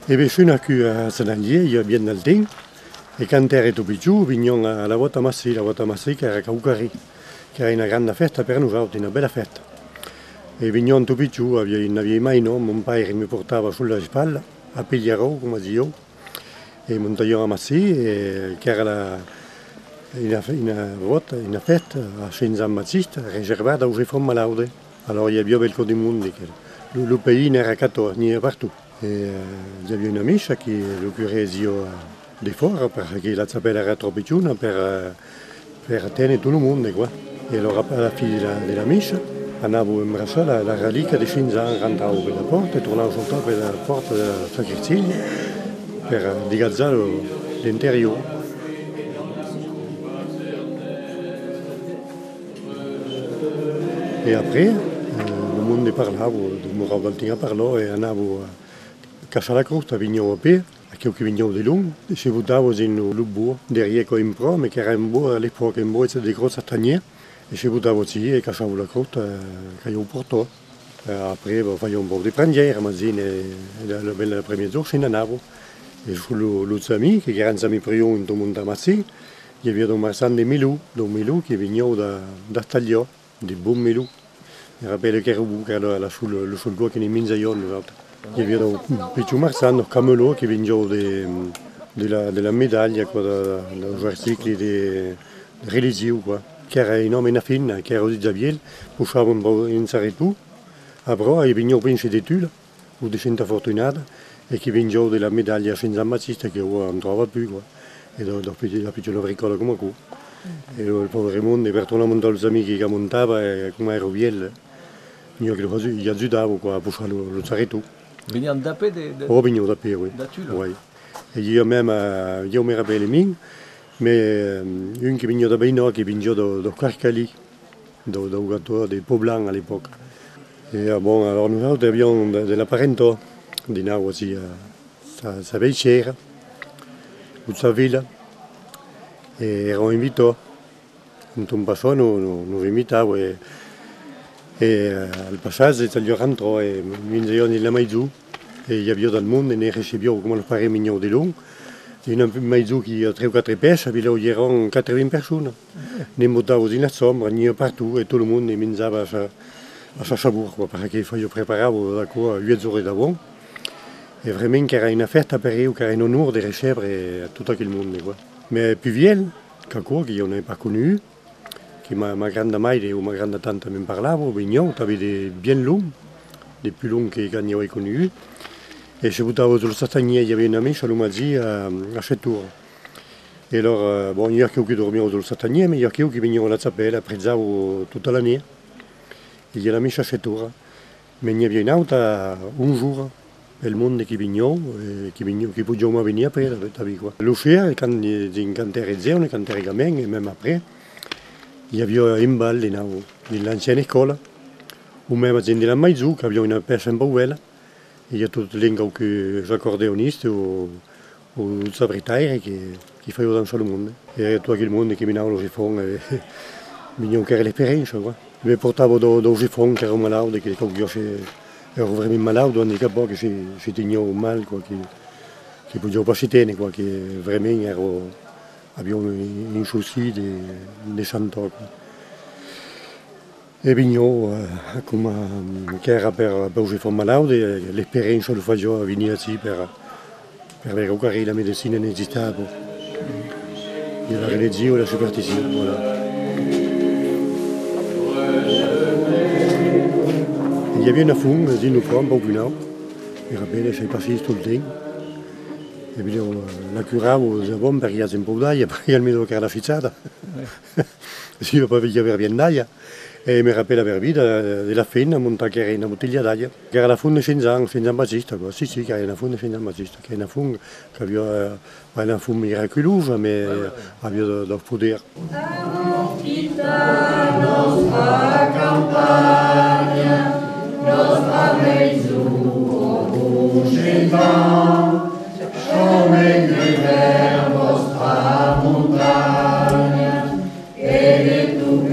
E vicino qui a Sanaglie, io abbiamo il ding, e quando ero più giù, veniamo alla volta Massi che era Caucari, che era una grande festa per noi, una bella festa. E veniamo più giù, non avevo mai nome, un padre mi portava sulla spalla, a Pigliaro, come dicevo, e montagliamo a Massi, che era una festa a Saint Battista, riservata aux enfants malades. Alors il y avait beaucoup de monde, le pays n'era 14, ni partout. Et il y avait une amiche qui le curé d'effort parce que la s'appelle era trop picciuna per tenere tout le monde quoi. Et alors à la fille de l'amiche, andavo in braccio la reliquia di Shinzan, rentravo per la porta e tornavo soltanto per la porta della sacristia per digazzare l'interiore. Et après, le monde parlava, Moravaltina parlò e andavo a Casa la Crosta, vignevo a Pe, a che vignevo di lungo, e ci buttavo in un buo, derrière in pro, ma che era un buo all'epoca, un buo di grossa taniera, e ci buttavo lì e casavo la Crosta che io portò. Après, facevo un po' di prandiera, ma la prima giorno se ne andavo. E sugli amici, che erano amici prima in tutto il mondo a Massi, gli avevo Marsan di Milù che venivo da Tagliò, di buon Milù. Mi rappelle che era sul gua che ne minzaiò. Il y avait un petit Marsan, un camelot qui venait de la médaille des articles religieux, qui era une fine, qui era di Javiel, puxava in Saretu, a Bro, e venivano pensi di Tula, o di Santa Fortunata, e che venivano della medaglia a San Battista che io non trovavo più, e dopo lo ricordo come qui. E il povero Raimondo, per tornare a montare gli amici che montava, come era Viel, io gli aiutavo a puxare lo Saretu. Veniamo da Pe? Oh, veniamo da Pe, oui. Da Tula? Oui. E io mi rappelle mie, mais un qui veniva da Beino, qui veniva da Carcali, da Ugato, de Poblan à l'époque. Et bon, alors nous avions de la parento, di nous aussi, sa vecchiera, ou sa villa, et eravamo invitati. Quand on passò, nous invitavo, e al passaggio gli rentrò e mi dicevano di la Maizù, e gli abbiamo dal mondo e ne riceviamo come lo pare mignon di lungo. Una Maizù che ha 3 o 4 pesci, là erano 80 persone. Ne buttavo in sombra, ne partout, e tutto il mondo mi mangiava a sa sabor, perché io preparavo da qua 8 ore d'avant. E veramente era una festa per io, che era un onore di ricevere tutto il mondo. Ma più vieille, che io non ho pas connu, che ma grande madre o ma grande tante mi parlavo, vignon, aveva bien long, di più long che io ho connu. E ci buttavo sullo Satania, il y avait une amie, Chaloumazzi, à Chettour. Et alors, bon, il y a quelqu'un qui dormait sullo Satania, mais il y a quelqu'un qui venait à la Zapelle, après ça, toute l'année. Il y a l'ami à Chettour. Mais il y avait une autre, un jour, le monde qui venait, qui pouvait venir après, le chien, quand era zone, quand era gamin, et même après, il y avait un bal dans l'ancienne école, ou même dans la Maizou, qui avait une pêche un peu belle. Il y a toutes les gens qui sont accordéonistes ou sabritaires qui font danser le monde. Et tout le monde qui minava le chiffon, mignon che era l'esperienza. Mi portavo do chiffon che ero malato, che io ero veramente malato, handicapato, che si tenevo male, che potevo pas si tenere, che veramente avevo un souci di santo. E vigno, che era per i fatti malati, l'esperienza lo facevo venire qui per vedere che la medicina non esisteva. La religione e la superstizione. Voilà. Il y avait une femme, di nous un po' più là, mi rappelle, sei passé tout le temps. E la curavo, bon, perché era un po' d'aia, perché almeno che era la fizzata. Si io poi aveva bien d'aia. E mi rappelle per vita della fine, monta che era una bottiglia d'aia, che era la fonda San Battista, sì, che era una fonda San Battista, che è una fonda che aveva una fonda miraculosa, ma aveva da potere. Nostra campagna, nostra Gesù, come il vostra montagna, e tu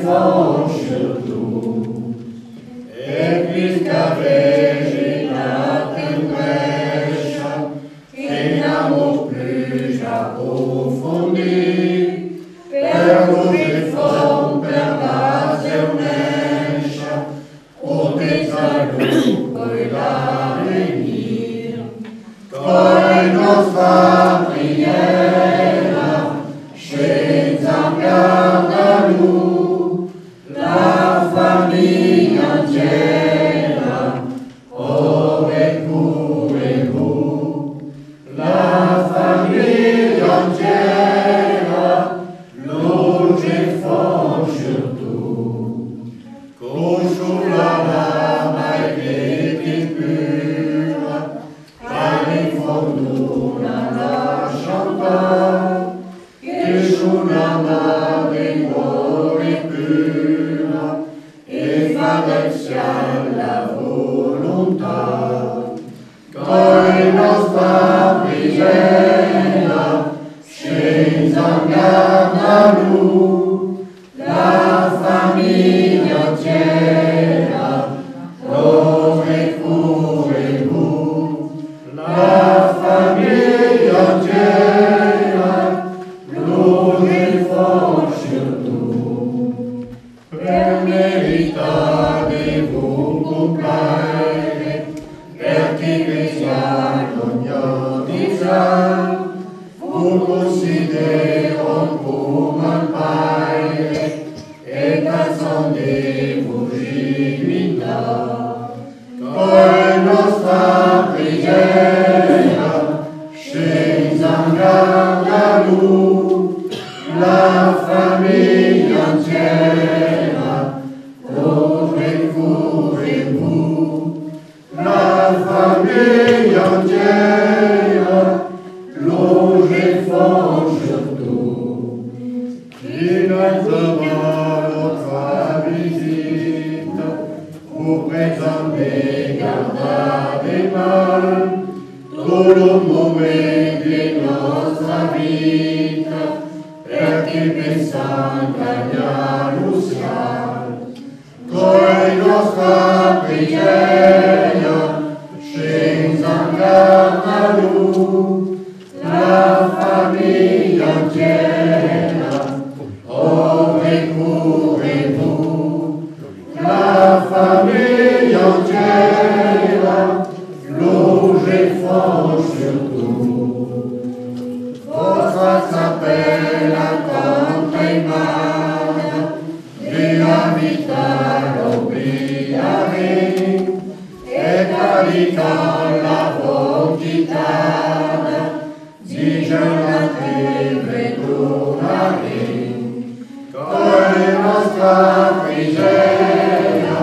fort surtout, et puisqu'à végéta tendrescia, che n'amo plus approfondi, per luce fond, per base unescia, o te saluto e l'avenir, coi nostra priera, senza garda lui, la famiglia intera, ove cure vous, la famiglia intera, luce fort surtout, consula l'ama e vedi pura, alle fortuna la chantare, che una madre cuore pura, e fa del cielo la volontà, coi nostra preghiera, senza garda lui, la famiglia intera, dove cure vous, la famiglia intera, luce fort surtout, per meritare vous complaire, perché cristiano ogni disar, vous considero come un padre, e t'attendez-vous divinità, coi nostra preghiera, senza garda lui, la famiglia intera, dove cure vous, la famiglia intera, luce fort surtout, qui n'attendra notre visite, vous présentez garda des mal, tout le moment di nostra vita, perché pensando agli siamo, coi nostra preghiera, senza garda lui, la famiglia intera, ove cure vous, la famiglia intera, luce fort surtout, vostra sapella contemplata, via vita l'obliare, e carica la vogità, di giornate vedurare, coi nostra preghiera,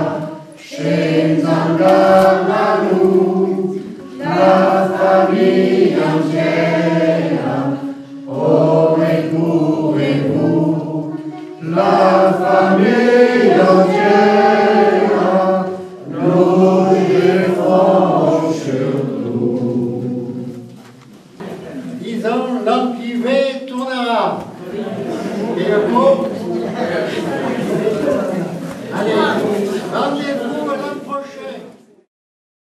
senza garda lui, la famiglia intera, ove cure vous, la famiglia intera, luce fort surtout. Disons